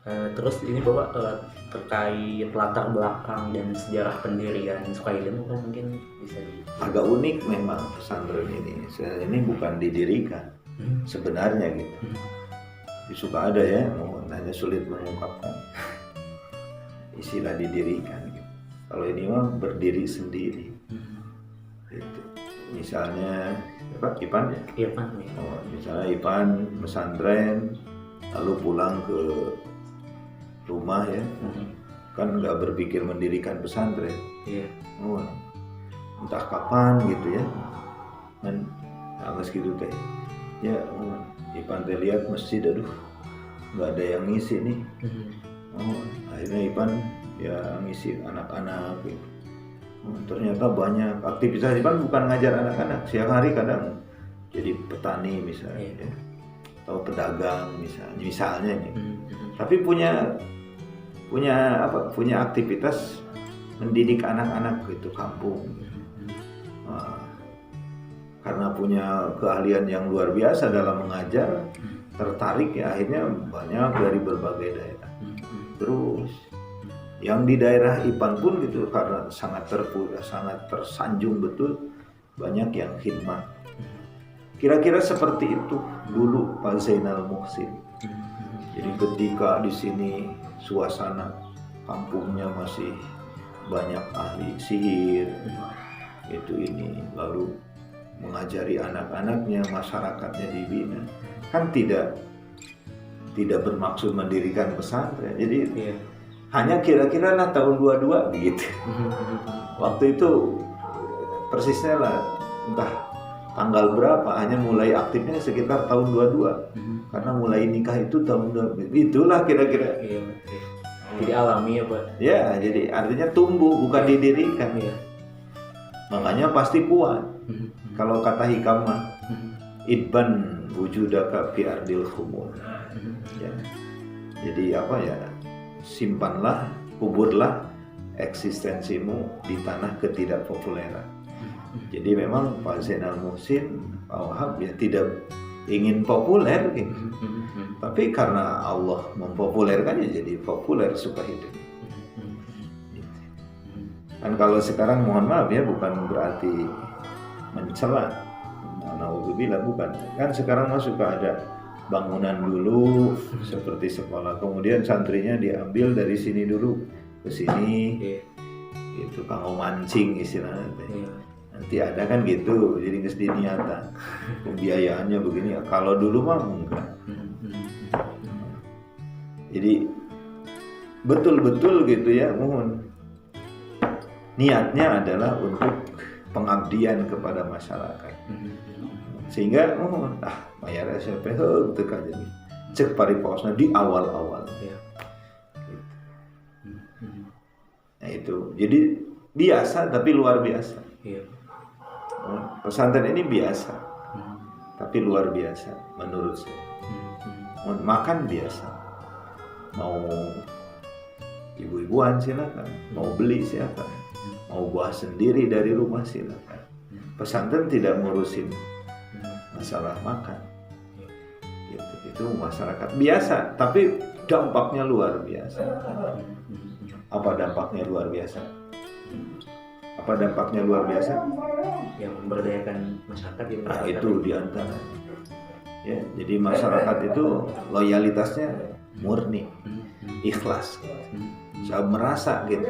Terus ini Bapak terkait latar belakang dan sejarah pendirian Sukaiden Bapak mungkin bisa agak unik memang pesantren ini. Ini bukan didirikan sebenarnya gitu. Suka ada ya, hanya sulit mengungkapkan istilah didirikan gitu. Kalau ini mah berdiri sendiri. Gitu. Misalnya apa? Ipan ya? Irfan ya. Misalnya Ipan pesantren lalu pulang ke rumah ya, kan nggak berpikir mendirikan pesantren. Iya. Entah kapan gitu ya, kan meski gitu teh ya. Ipan teh lihat masjid, aduh nggak ada yang ngisi nih. Akhirnya Ipan ya ngisi anak-anak gitu. Ternyata banyak aktivitas. Ipan bukan ngajar anak-anak, siang hari kadang jadi petani misalnya ya, atau pedagang misalnya nih. Tapi punya aktivitas mendidik anak-anak gitu kampung. Karena punya keahlian yang luar biasa dalam mengajar, tertarik ya, akhirnya banyak dari berbagai daerah. Terus yang di daerah Ipan pun gitu, karena sangat tersanjung betul, banyak yang khidmat. Kira-kira seperti itu dulu Pak Zainal Muhsin. Jadi ketika di sini suasana kampungnya masih banyak ahli sihir itu ini, lalu mengajari anak-anaknya, masyarakatnya dibina, kan tidak bermaksud mendirikan pesantren. Jadi hanya kira-kira lah tahun 22 begitu. Waktu itu persisnya lah entah tanggal berapa, hanya mulai aktifnya sekitar tahun 22. Karena mulai nikah itu tahun 22. Itulah kira-kira. Jadi alami ya Pak. Ya, jadi artinya tumbuh bukan didirikan. Makanya pasti kuat. Kalau kata hikamah, idban wujudaka fi ardil khumul. Ya. Jadi apa ya? Simpanlah, kuburlah eksistensimu di tanah ketidakpopuleran. Jadi memang Pak Zainal Muhsin, Pak Wahab ya tidak ingin populer gitu. Tapi karena Allah mempopulerkannya jadi populer Sukaiden. Kan kalau sekarang mohon maaf ya, bukan berarti mencela, naudzubillah, bukan. Kan sekarang mah suka ada bangunan dulu seperti sekolah, kemudian santrinya diambil dari sini dulu ke sini, itu kanggo mancing istilahnya. Nanti ada kan gitu, jadi nggak diniatan pembiayaannya begini. Kalau dulu mah enggak. Jadi betul-betul gitu ya, mohon niatnya adalah untuk pengabdian kepada masyarakat. Sehingga mohon bayar SPH untuk aja cek pariposna di awal-awal. Nah itu jadi biasa tapi luar biasa. Pesantren ini biasa tapi luar biasa menurut saya. Makan biasa, mau ibu-ibuan silakan, mau beli silakan, mau buah sendiri dari rumah silakan. Pesantren tidak ngurusin masalah makan. Itu masyarakat biasa tapi dampaknya luar biasa. Apa dampaknya luar biasa? Yang memberdayakan masyarakat ya. Itu diantara. Ya, jadi masyarakat itu loyalitasnya murni, ikhlas. Saya merasa gitu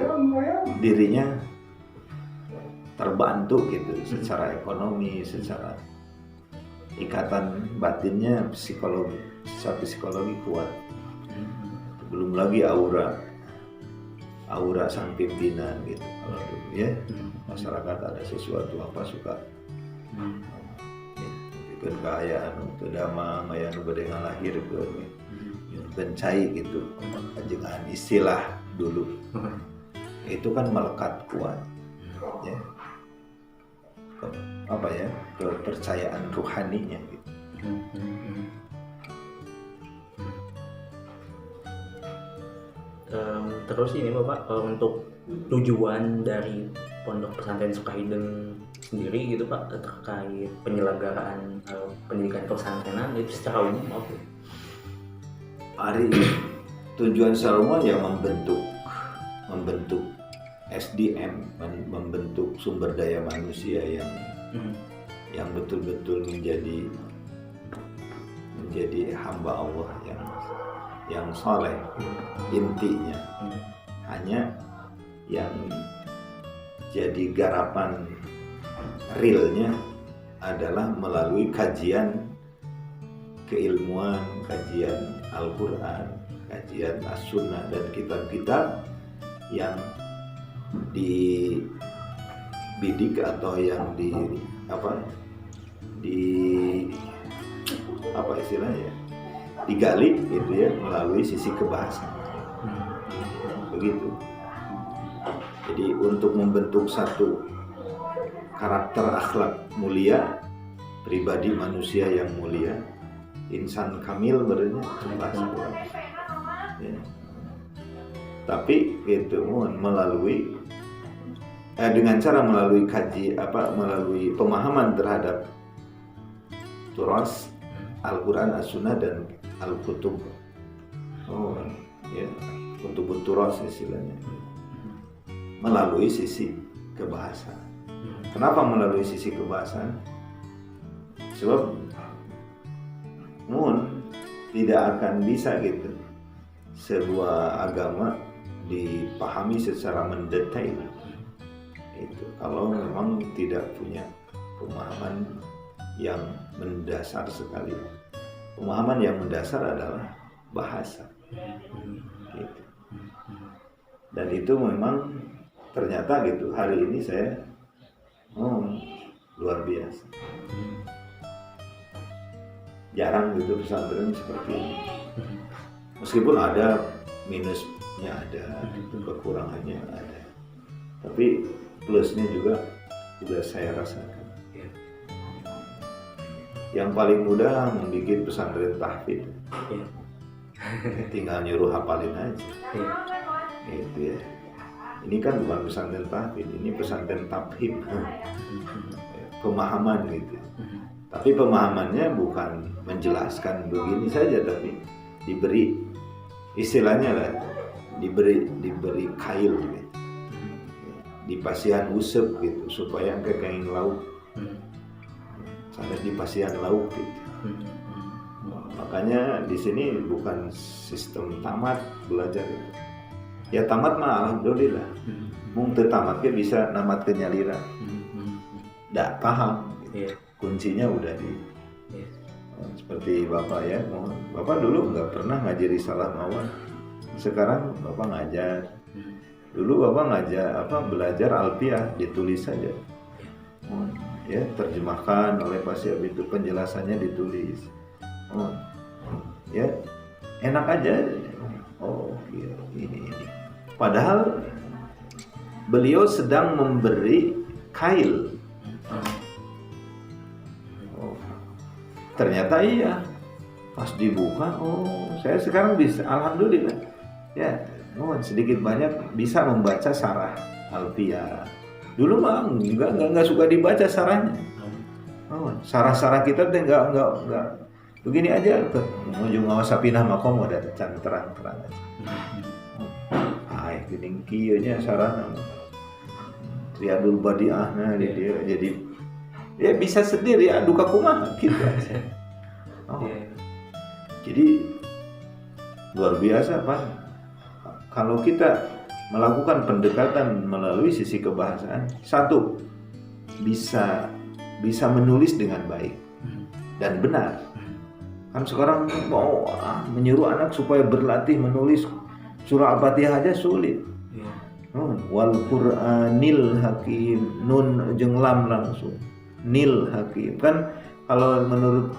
dirinya terbantu gitu secara ekonomi, secara ikatan batinnya secara psikologi kuat. Belum lagi aura sang pimpinan gitu. Kalau dulu ya masyarakat ada sesuatu apa suka kekayaan untuk damang yang bade ngalahir ke bencai gitu, penjagaan istilah dulu itu kan melekat kuat ya, apa ya, kepercayaan ruhaninya gitu. Terus ini Bapak, untuk tujuan dari Pondok Pesantren Sukaiden sendiri gitu Pak, terkait penyelenggaraan pendidikan pesantrenan itu secara umum apa? Hari ini tujuan Salomon ya membentuk SDM, membentuk sumber daya manusia yang betul-betul menjadi hamba Allah yang soleh. Intinya hanya yang jadi garapan realnya adalah melalui kajian keilmuan, kajian Al-Quran, kajian As-Sunnah dan kitab-kitab yang dibidik atau yang digali gitu ya, melalui sisi kebahasaan. Begitu. Jadi untuk membentuk satu karakter akhlak mulia, pribadi manusia yang mulia, insan kamil berarti ya. Tapi itu melalui dengan cara melalui melalui pemahaman terhadap turas Al-Quran, As-Sunnah dan Al-Kutub. Kutubut turas istilahnya. Melalui sisi kebahasaan. Kenapa melalui sisi kebahasaan? Sebab tidak akan bisa gitu sebuah agama dipahami secara mendetail itu kalau memang tidak punya pemahaman yang mendasar sekali. Pemahaman yang mendasar adalah bahasa gitu. Dan itu memang ternyata gitu hari ini saya luar biasa, jarang gitu pesantren seperti ini. Meskipun ada minusnya, ada kekurangannya ada, tapi plusnya juga sudah saya rasakan. Yang paling mudah membuat pesantren tahfidz, tinggal nyuruh hafalin aja. Gitu ya. Ini kan bukan pesantren tahfidz, ini pesantren tabhib, pemahaman gitu. Tapi pemahamannya bukan menjelaskan begini saja, tapi diberi istilahnya lah, diberi kail gitu. Dipasihan usep gitu supaya engke kain lauk. Sampai dipasihan lauk gitu. Makanya di sini bukan sistem tamat belajar itu. Ya tamat mah alhamdulillah. Mungkin tamatnya bisa namat kenyaliran. Nggak paham. Gitu. Kuncinya udah seperti Bapak ya. Bapak dulu nggak pernah ngajar risalah mawon. Sekarang Bapak ngajar. Dulu Bapak ngajar belajar alfiah, ditulis saja. Ya, terjemahkan oleh Pak Syab itu, penjelasannya ditulis. Ya, enak aja. Ini. Padahal beliau sedang memberi kail. Ternyata iya. Pas dibuka, saya sekarang bisa, alhamdulillah. Ya, sedikit banyak bisa membaca sarah alfiah. Dulu mah nggak suka dibaca sarahnya. Sarah-sarah kita tuh nggak begini aja. Ujung awas sapinah makom udah terang aja. Gini kieunya sarana. Triadul badiahna dia jadi ya bisa sendiri ya duka kumaha gitu aja. Jadi luar biasa Pak. Kalau kita melakukan pendekatan melalui sisi kebahasaan, satu bisa menulis dengan baik dan benar. Kan sekarang mau menyuruh anak supaya berlatih menulis surah Al-Fatihah aja sulit. Wal Qur'anil Hakim, nun jeung lam langsung. Nil Hakim. Kan kalau menurut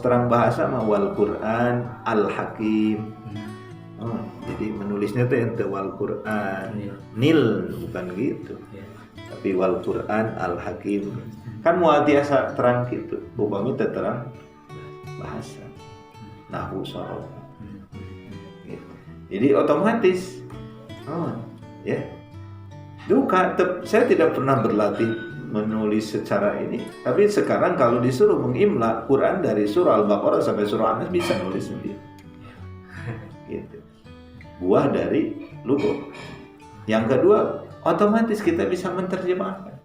terang bahasa mah wal Qur'an Al-Hakim. Jadi menulisnya tuh ente wal Qur'an Nil, bukan gitu. Tapi wal Qur'an Al-Hakim. Kan mual biasa terang gitu. Upami teh terang bahasa. Nahwu sharaf. Gitu. Jadi otomatis ya. Saya tidak pernah berlatih menulis secara ini, tapi sekarang kalau disuruh mengimla Quran dari surah Al-Baqarah sampai surah An-Nas bisa nulis sendiri. gitu. Buah dari lubuk. Yang kedua, otomatis kita bisa menerjemahkan.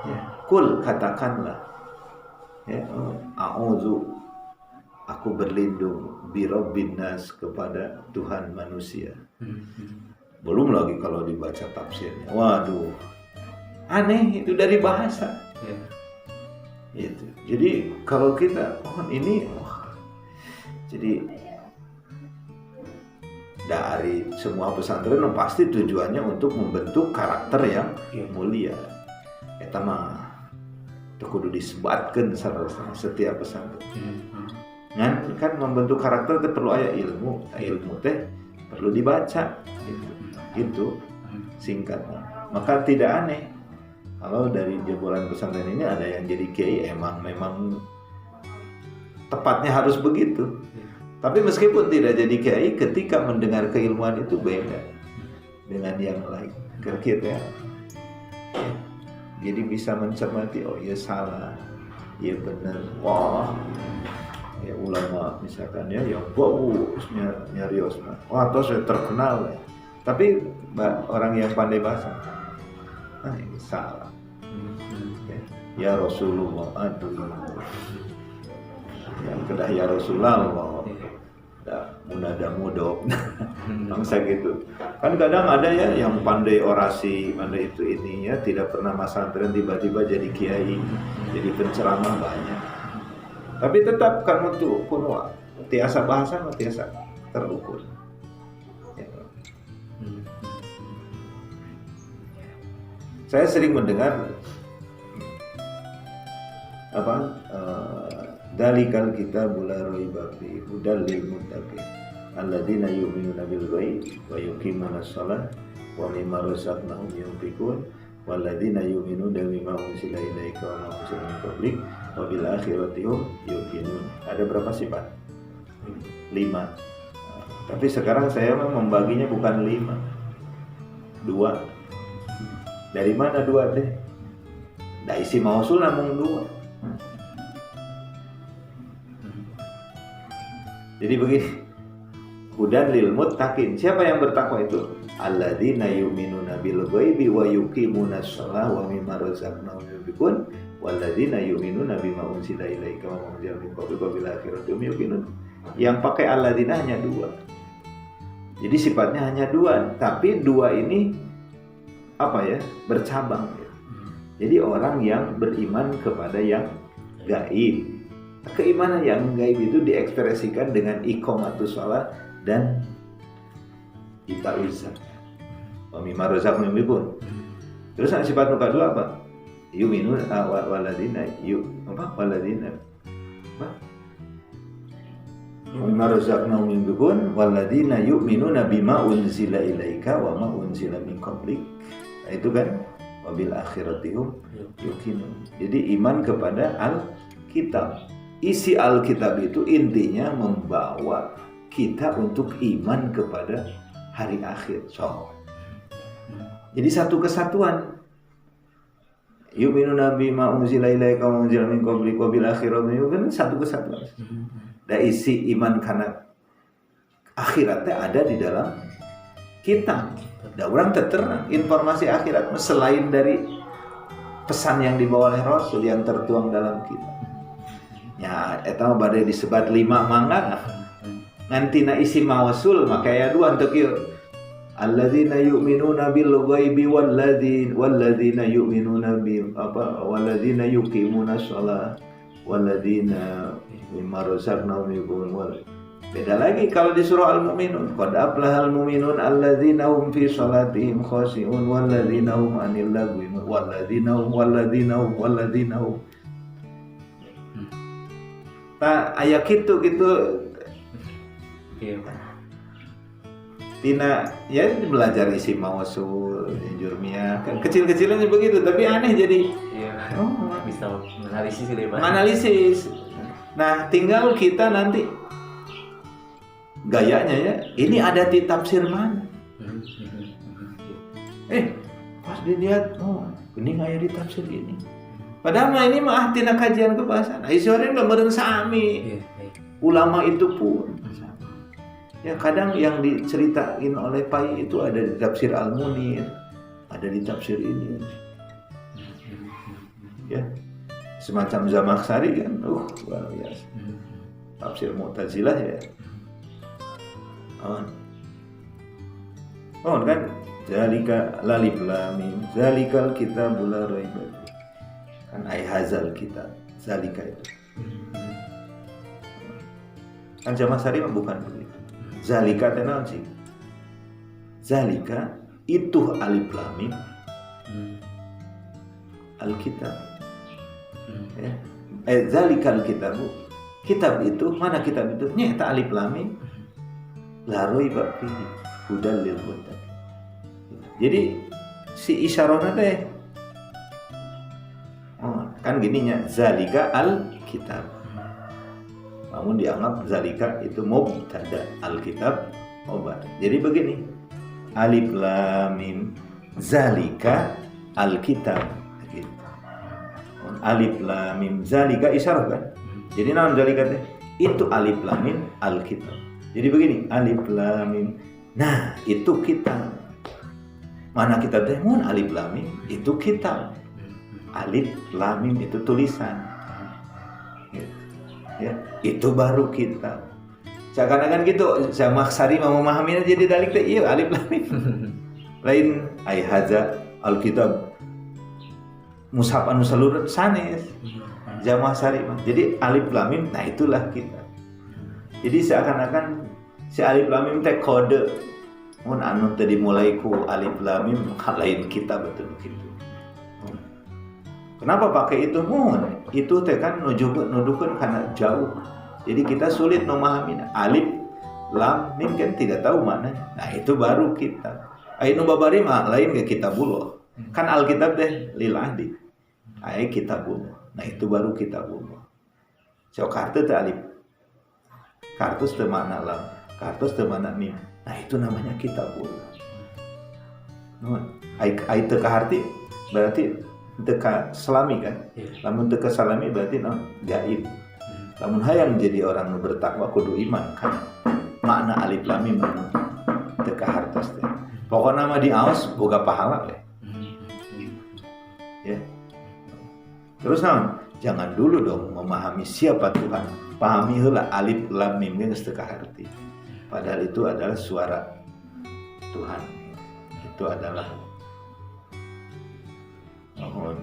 Ya, kul, katakanlah, ya, a'udzu, aku berlindung birabbin nas, kepada Tuhan manusia. Belum lagi kalau dibaca tafsirnya, waduh, aneh itu dari bahasa. Itu. Jadi kalau kita jadi dari semua pesantren pasti tujuannya untuk membentuk karakter yang mulia. Eta mah kudu disebatkeun sareng setiap pesantren. Kan membentuk karakter itu perlu aya ilmu. Ilmu teh perlu dibaca gitu singkatnya. Maka tidak aneh kalau dari jebolan pesantren ini ada yang jadi kiai, memang tepatnya harus begitu. Tapi meskipun tidak jadi kiai, ketika mendengar keilmuan itu beda dengan yang lain. Kita jadi bisa mencermati, oh ya salah, ya benar, wah ya ulama misalkan ya yang bagusnya nyarios, wah atau saya terkenal ya. Tapi orang yang pandai bahasa, ini salah. Ya Rasulullah, aduh, yang kedah ya Rasulullah, munada mudok, bangsa gitu. Kan kadang ada ya yang pandai orasi, pandai itu ini ya, tidak pernah pesantren tiba-tiba jadi kiai, jadi penceramah banyak. Tapi tetap kan untuk kuno, tiasa bahasa, tiasa terukur. Ya. Saya sering mendengar dalikal kitabul la raiba fihi hudal lil muttaqin alladzina yu'minuna bil ghaib wa yuqimunas shalah wa mimma razaqnahum yunfiqun walladzina yu'minuna bima unzila ilaika wa ma unzila min qablik wa bil akhirati hum yuqinun. Ada berapa sifat? 5. Tapi sekarang saya membaginya bukan 5, 2. Dari mana 2 teh? Da isi mausul namun 2. Jadi begini, hudan lil muttaqin. Siapa yang bertakwa itu? Alladzina yu'minuna bil ghaibi wa yuqimunas shalah wa mimma razaqnahum yunfiqun walladzina yu'minuna bima unzila ilaika wa ma unzila min qablika wa bil akhirati hum yuqinun. Yang pakai alladzina hanya 2. Jadi sifatnya hanya 2, tapi 2 ini bercabang. Jadi orang yang beriman kepada yang gaib. Keimanan yang gaib itu diekspresikan dengan iqamatus shalah dan ita'uz zakat. Wa mimma razaqnahum yunfiqun. Terus sifat nu kedua apa? Yu'minun waladina waladina wa mimma razaqnahum yunfiqun waladina yu'minuna bima unzila ilaika wa ma unzila min qablik. Nah, itu kan wabil akhiratihum yuqinun. Jadi iman kepada Alkitab. Isi Alkitab itu intinya membawa kita untuk iman kepada hari akhir. Jadi satu kesatuan. Yu'minuna bima unzila ilaika wa unzila min qablika wa bil akhirati hum satu kesatuan. Dan isi iman karena akhiratnya ada di dalam kitab. Da orang terterang informasi akhirat selain dari pesan yang dibawa oleh Rasul yang tertuang dalam kitab. Ya, eta badai disebat 5 mangga. Ngantina isi mausul makanya 2 untuk ieu. Alladzina yu'minuna bil ghaibi walladzina yu'minuna walladzina yuqimunas shalah walladzina mimma razaqnahum yunfiqun. Beda lagi kalau di surah Al-Mu'minun, qad aflahal mu'minun alladzina hum fi shalatihim khashi'un walladzina hum 'anil lagwi walladzina hum ayat gitu. Iya. Tina ya belajar isi mausul, jurmiyah, kan kecil-kecilannya begitu, tapi aneh jadi. Iya. Bisa menganalisis deh, Pak. Menganalisis. Nah, tinggal kita nanti gayanya ya. Ini ada di tafsir mana? Pas dilihat, ini nggak ada di tafsir ini. Padahal ini mah tina kajian kebahasaan. Isoreng udah meureun sami. Ulama itu pun. Ya kadang yang diceritain oleh Pai itu ada di tafsir Al-Munir, ada di tafsir ini. Ya, semacam Zamakhsyari kan, luar biasa. Tafsir Mu'tazilah ya. Kan, zalika lalif lam mim, zalikal kitabul la raiba fihi. Kan ai hazal kitab, zalika itu. Kan Zamakhsyari mah bukan begitu. Zalika tenan sih. Zalika itu alif lam mim. Alkitab. Ya. Zalikal kitabu. Kitab itu, mana kitab itu? Nyata alif lam mim. La raiba fihi hudal lil muttaqin. Jadi si isyarahna teh kan gininya zalika al kitab. Namun dianggap zalika itu mubtada, alkitab obat. Jadi begini, alif lam mim zalika alkitab. Gitu. Alif lam mim zalika isyarah kan. Jadi naon zalika teh? Itu alif lam mim alkitab. Jadi begini, alif lam mim. Nah, itu kitab. Mana kitab teh? Mun alif lam mim itu kitab. Alif lam mim itu tulisan. Ya, itu baru kitab. Seakan-akan gitu, Zamakhsyari mau memahaminya jadi dalik teh iya alif lam mim. Lain ai hadza alkitab. Mushaf anu salureut sanes. Zamakhsyari mah. Jadi alif lam mim nah itulah kitab. Jadi seakan-akan si alif lam mim teh kode. Mun anu teh dimulai ku alif lam mim lain kitab betul begitu. Kenapa pakai itu? Itu teh kan nuduhkeun karena jauh. Jadi kita sulit memahami alif lam mim kan tidak tahu maknanya. Nah, itu baru kitab. Ainu babari mah lain ke kitabullah. Kan alkitab teh lil ahdi. Ai kitabullah. Nah, itu baru kitabullah. So kartu teh alif. Kartus teh makna lam, kartus teh makna mim. Nah, itu namanya kitabullah. Ai teu kaharti berarti teka selami kan, lamun teka salami berarti gaib. Lamun hayang jadi orang nu bertakwa kudu iman kan. Makna alif lam mim teka hartos teh. Pokona mah diaos boga pahala we. Ya. Terus jangan dulu dong memahami siapa Tuhan. Pahami heula alif lam mim geus teu kaharti. Padahal itu adalah suara Tuhan. Itu adalah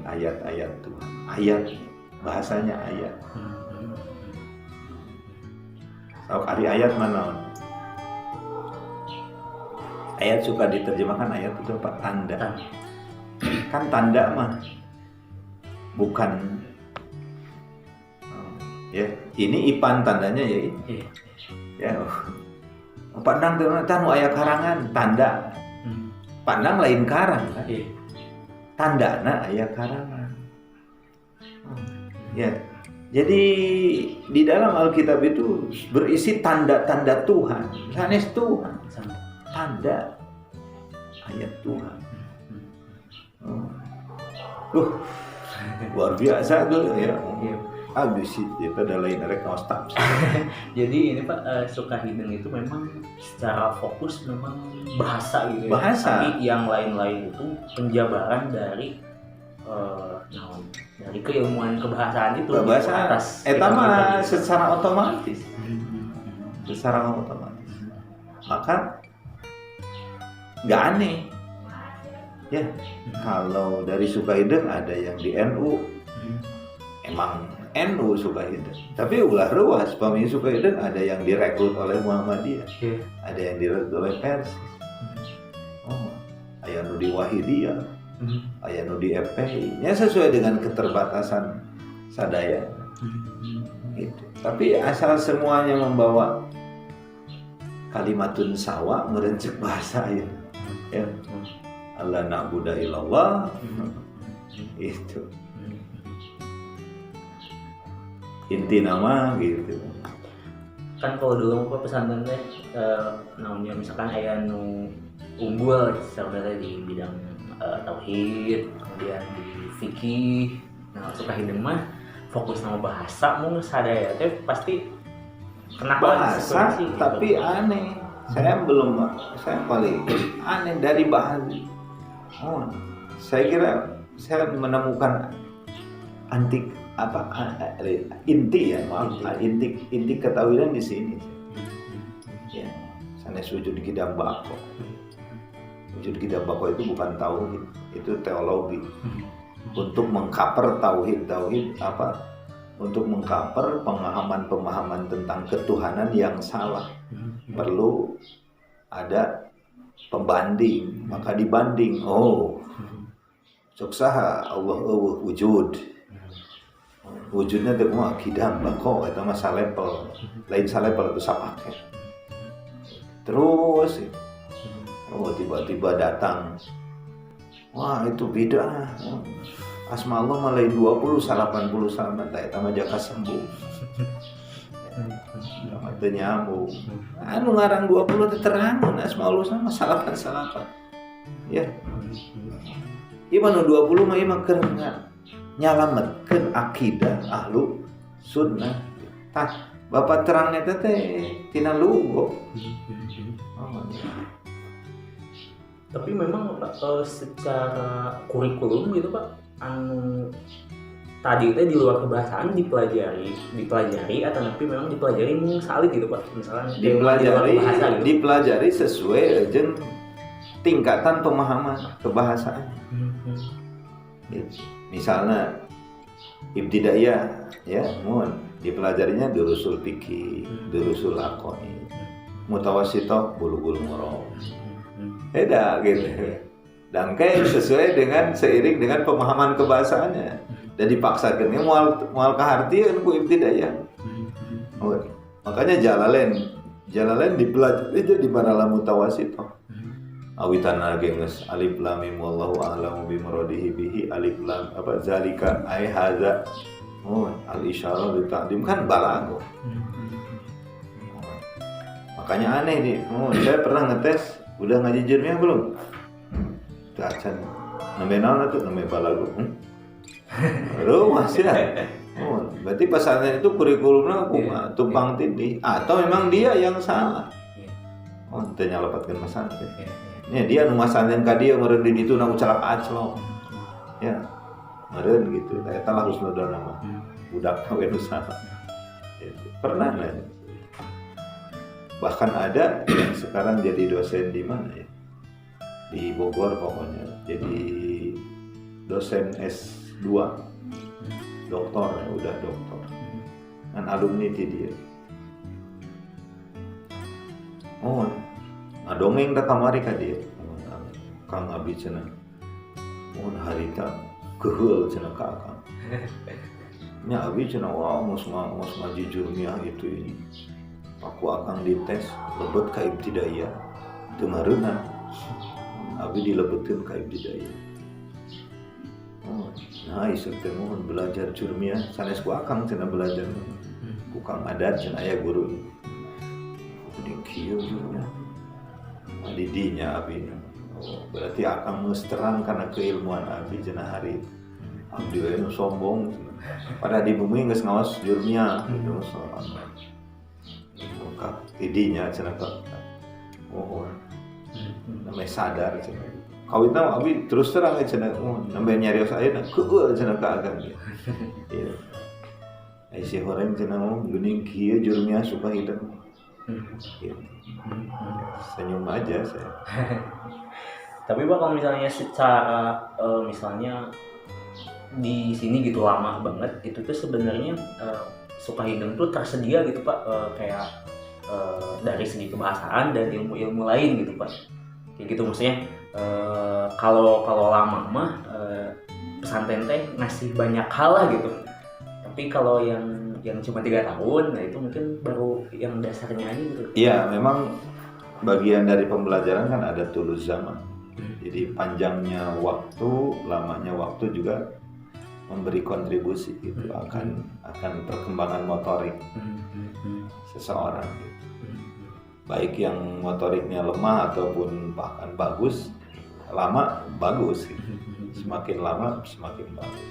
ayat-ayat Tuhan. Ayat bahasanya ayat. Tahu ari ayat mana? Ayat suka diterjemahkan ayat itu apa? Tanda. Kan tanda mah bukan ya. Ini ipan tandanya ya ini. Ya. Pandang tanu aya karangan tanda. Pandang lain karang kan. Tandana aya karangan. Ya. Jadi di dalam Alkitab itu berisi tanda-tanda Tuhan, sanes Tuhan, tanda ayat Tuhan. Luar biasa tuh ya. Habis itu ada lain rek nostalgia. Jadi ini Pak Sukahideng itu memang secara fokus memang bahasa gitu ya. Bahasa. Tapi yang lain-lain itu penjabaran dari dari keilmuan kebahasaan itu. Bahasa eta mah secara otomatis. Secara otomatis. Maka nggak aneh. Ya, kalau dari Sukahideng ada yang di NU. Emang NU Sukahideng. Tapi ulah ruas, pamili Sukahideng ada yang direkrut oleh Muhammadiyah. Ada yang direkrut oleh Persis. Aya nu di Wahidiyah. Aya nu di FPI. Ya sesuai dengan keterbatasan sadaya. Gitu. Tapi asal semuanya membawa kalimatun sawa merencek bahasa ya. Allah na'budu illallah. Itu. Inti nama gitu. Kan kalau dulu pesantren teh namanya misalkan aya nu unggul sebenarnya di bidang tauhid, kemudian di fikih. Nah, Sukahideng mah fokus sama bahasa, mun sadaya teh pasti kena bahasa gitu. Tapi aneh. Saya paling aneh dari bahan. Saya kira saya menemukan inti ketahuan di sini. Ya, sana sujud gidang bako. Sujud gidang bako itu bukan tauhid, itu teologi. Untuk mengcover tauhid apa? Untuk mengcover pemahaman tentang ketuhanan yang salah. Perlu ada pembanding, maka dibanding. Suksaha Allah wujudnya teh mah kidam bako eta mah salepel. Lain salepel itu sapake. Terus tiba-tiba datang. Wah, itu bid'ah. Asma Allah mah lain 20 80 sama eta mah jaka sembuh. Teu nyambung. Anu ngarang 20 teh terang asma Allah sama salapan. Ya. Ieu mah 20 mah ieu mah keur nyalametkeun akidah ahlu sunnah. Tah, Bapak terangnya teh tina lugo. Tapi memang secara kurikulum gitu Pak, anu tadi teh di luar kebahasaan dipelajari atau tapi memang dipelajari salib gitu Pak, misalnya dipelajari sesuai jeung tingkatan pemahaman kebahasaan. Misalnya ibtidaiyah ya, dipelajarinya durusul fikih, durusul aqaid, mutawassithah bulughul maram. Beda gitu. Dan kayak sesuai dengan seiring dengan pemahaman kebahasaannya. Dan dipaksakan moal kahartieun ku ibtidaiyah. Makanya Jalalain dipelajari jadi barala mutawassithah. Awitana geus alif lam mim wallahu a'lamu bimuradihi bihi alif lam apa zalika ai hadza al isyarah li ta'dim kan balago. Makanya aneh nih. Saya pernah ngetes udah ngaji jermiah belum? Tacan. Namanya naon atuh? Namanya balago. Masih ya. Berarti pesantren itu kurikulumnya tumpang tindih atau memang dia yang salah. Teu nyalapatkeun pesantren. Nya dia nu masaneun ka dieu meureun di ditu na ucalak aclok. Ya. Meureun gitu. Eta lah husnudon nama. Budak we nu salah. Pernah lah. Bahkan ada yang sekarang jadi dosen di mana ya? Di Bogor pokoknya. Jadi dosen S2. Doktor ya, udah doktor. Kan alumni di dia. Dongeng da kamari ka dia. Kang Abi cenah. Harita keheul cenah ka Akang. Nya Abi cenah wah mos ngaji jurmiah gitu ini. Aku Akang dites lebet ka ibtidaiyah. Teu mareunna. Abi dilebetkeun ka ibtidaiyah. Nah, isuk teh mohon belajar jurmiah sanes ku Akang cenah belajar. Ku Kang Adat cenah aya guru. Kudu kieu jurmiah. Didinya Abi. Berarti Akang geus terang karena keilmuan Abi cenah hari. Abdi we nu sombong. Pada di bumi geus ngaos jurmiah gitu soalna. Maka didinya cenah Kak. Namanya sadar cenah. Kawitna Abi terus terang cenah nembe nyarios ayeuna keul cenah ka Akang. Iya. Ai si horeng cenah geuning kieu jurmiah suka hidup. Gitu. Senyum aja saya. Tapi Pak kalau misalnya secara misalnya di sini gitu lama banget itu tuh sebenarnya Sukahideng tuh tersedia gitu Pak, kayak dari segi kebahasaan dan ilmu-ilmu lain gitu Pak. Kayak gitu maksudnya kalau lama mah pesantren teh ngasih banyak hal lah gitu. Tapi kalau yang cuma 3 tahun, nah itu mungkin baru yang dasarnya aja gitu. Iya, memang bagian dari pembelajaran kan ada tulus zaman. Jadi panjangnya waktu, lamanya waktu juga memberi kontribusi gitu akan perkembangan motorik seseorang. Gitu. Baik yang motoriknya lemah ataupun bahkan bagus, lama bagus. Gitu. Semakin lama semakin bagus.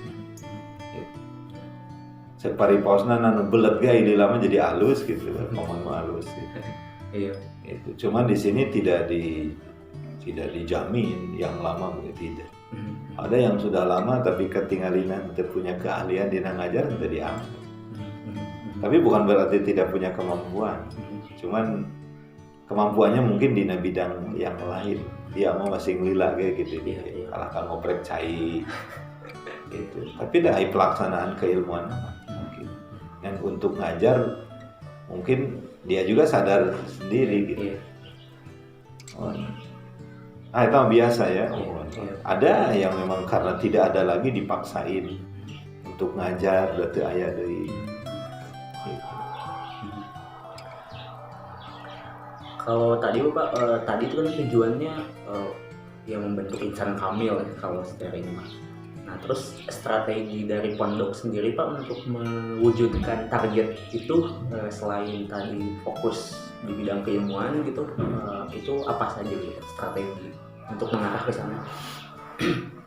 Separiposna nanu belet gaya ide lama jadi halus gitu, ngomong halus gitu. Iya. Itu. Cuman di sini tidak dijamin yang lama begitu tidak. Ada yang sudah lama tapi ketinggalan punya keahlian di ngajar tidak diambil. Tapi bukan berarti tidak punya kemampuan. Cuman kemampuannya mungkin di bidang yang lain. Dia mau masih ngelila kayak gitu. Iya. Kalahkan ngoprek cai gitu. Tapi dari pelaksanaan keilmuan mungkin. Dan untuk ngajar mungkin dia juga sadar sendiri gitu. Iya. Itu biasa ya. Iya. Ada yang memang karena tidak ada lagi dipaksain untuk ngajar berarti ayah dari gitu. Kalau tadi Pak, tadi itu kan tujuannya yang membentuk insan kamil ya, kalau secara ini Mas. Nah terus strategi dari pondok sendiri Pak untuk mewujudkan target itu selain tadi fokus di bidang keilmuan gitu, itu apa saja gitu strategi untuk mengarah ke sana?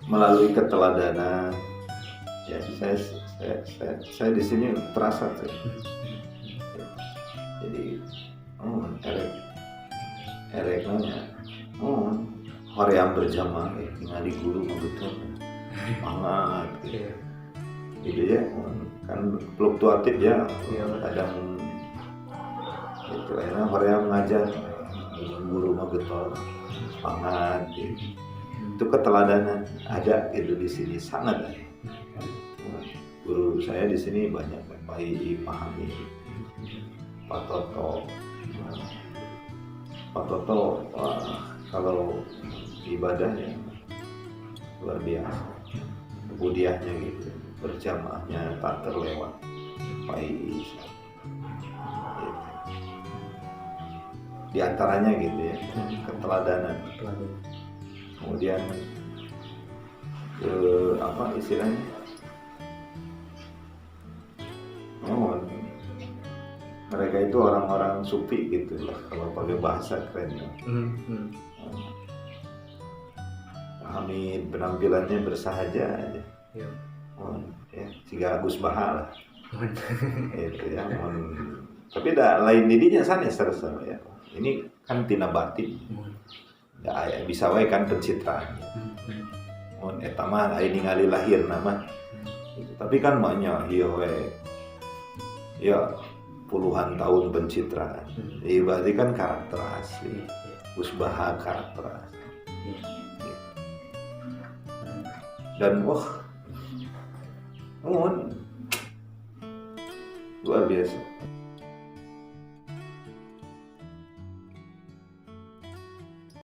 Melalui keteladanan ya, saya di sini terasa tuh. Jadi erek nanya hoream berjamaah tinggal di guru betul semangat gitu ya, kan fluktuatif ya, kadang itu enak hoream ngajar guru mah getol semangat gitu. Itu keteladanan ada gitu di sini sangat ada. Guru saya di sini banyak Pak Pahami, Pak Toto kalau ibadahnya luar biasa, kemudiannya gitu, berjamaahnya tak terlewat Pak Isa. Di antaranya gitu ya, keteladanan. Kemudian apa istilahnya? Mereka itu orang-orang sufi gitu lah kalau pakai bahasa kerennya. Hamid penampilannya bersahaja aja. Ya, jika Agus Baha lah. Itu ya. Tapi lain didinya sanes terus ya. Ini kan tina batin. Ya bisa wae kan pencitraan. Eta mah aya ningali lahir nama. Tapi kan banyak ieu we. Ya puluhan tahun pencitraan. Iya berarti kan karakter asli. Usbaha karakter asli. Dan luar biasa.